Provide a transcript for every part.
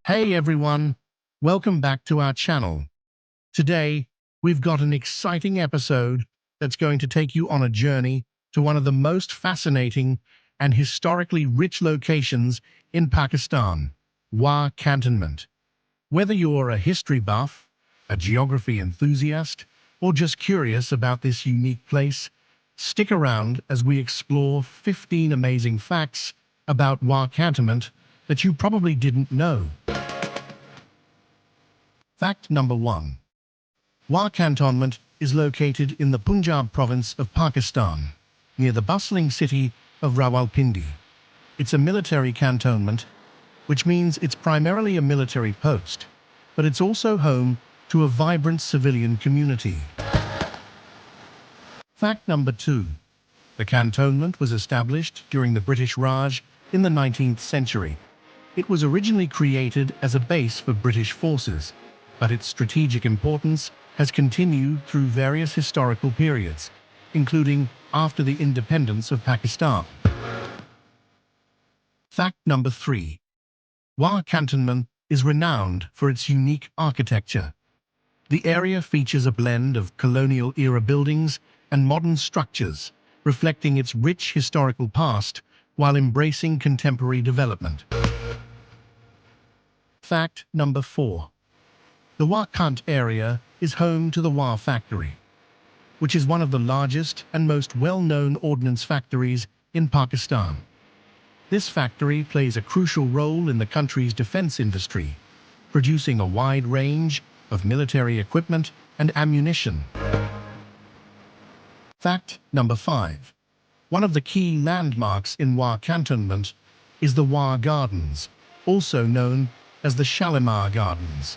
Hey everyone, welcome back to our channel. Today, we've got an exciting episode that's going to take you on a journey to one of the most fascinating and historically rich locations in Pakistan, Wah Cantonment. Whether you're a history buff, a geography enthusiast, or just curious about this unique place, stick around as we explore 15 amazing facts about Wah Cantonment that you probably didn't know. Fact number 1. Wah Cantonment is located in the Punjab province of Pakistan, near the bustling city of Rawalpindi. It's a military cantonment, which means it's primarily a military post, but it's also home to a vibrant civilian community. Fact number 2. The cantonment was established during the British Raj in the 19th century. It was originally created as a base for British forces, but its strategic importance has continued through various historical periods, including after the independence of Pakistan. Fact number 3. Wah Cantonment is renowned for its unique architecture. The area features a blend of colonial-era buildings and modern structures, reflecting its rich historical past while embracing contemporary development. Fact number 4. The Wah Kant area is home to the Wah factory, which is one of the largest and most well-known ordnance factories in Pakistan. This factory plays a crucial role in the country's defense industry, producing a wide range of military equipment and ammunition. Fact number 5. One of the key landmarks in Wah Cantonment is the Wah Gardens, also known as the Shalimar Gardens.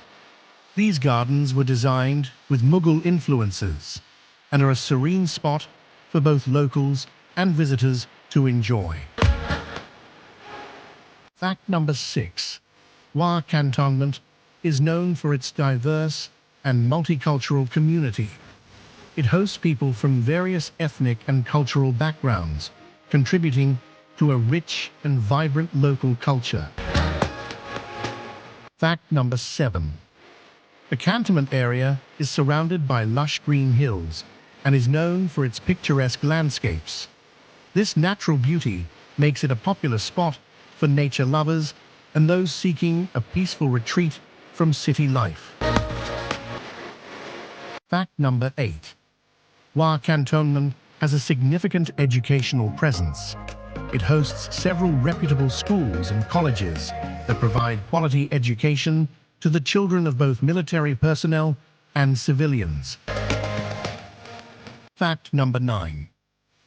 These gardens were designed with Mughal influences and are a serene spot for both locals and visitors to enjoy. Fact number 6. Wah Cantonment is known for its diverse and multicultural community. It hosts people from various ethnic and cultural backgrounds, contributing to a rich and vibrant local culture. Fact number 7. The cantonment area is surrounded by lush green hills and is known for its picturesque landscapes. This natural beauty makes it a popular spot for nature lovers and those seeking a peaceful retreat from city life. Fact number 8. Wah Cantonment has a significant educational presence. It hosts several reputable schools and colleges that provide quality education to the children of both military personnel and civilians. Fact number 9.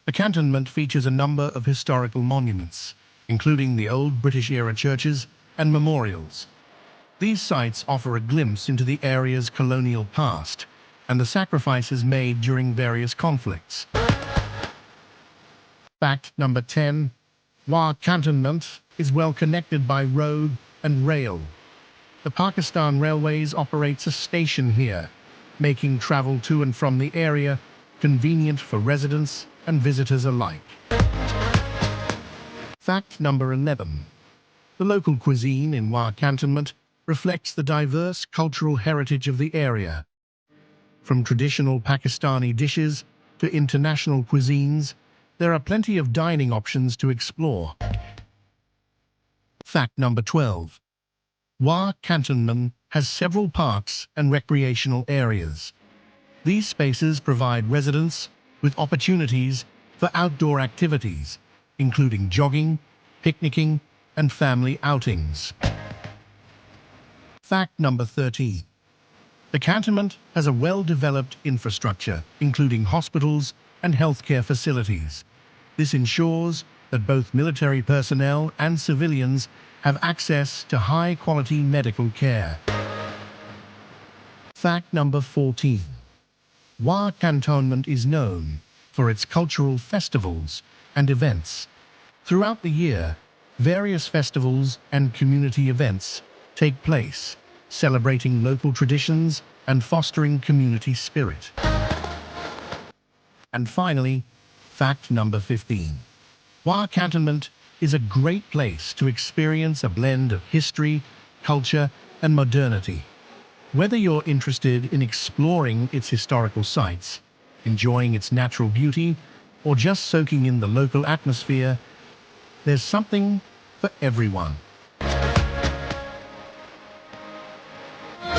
The cantonment features a number of historical monuments, including the old British-era churches and memorials. These sites offer a glimpse into the area's colonial past and the sacrifices made during various conflicts. Fact number 10. Wah Cantonment is well connected by road and rail. The Pakistan Railways operates a station here, making travel to and from the area convenient for residents and visitors alike. Fact number 11. The local cuisine in Wah Cantonment reflects the diverse cultural heritage of the area. From traditional Pakistani dishes to international cuisines, there are plenty of dining options to explore. Fact number 12. Wah Cantonment has several parks and recreational areas. These spaces provide residents with opportunities for outdoor activities, including jogging, picnicking, and family outings. Fact number 13. The cantonment has a well-developed infrastructure, including hospitals and healthcare facilities. This ensures that both military personnel and civilians have access to high-quality medical care. Fact number 14. Wah Cantonment is known for its cultural festivals and events. Throughout the year, various festivals and community events take place, celebrating local traditions and fostering community spirit. And finally, fact number 15. Wah Cantonment is a great place to experience a blend of history, culture, and modernity. Whether you're interested in exploring its historical sites, enjoying its natural beauty, or just soaking in the local atmosphere, there's something for everyone.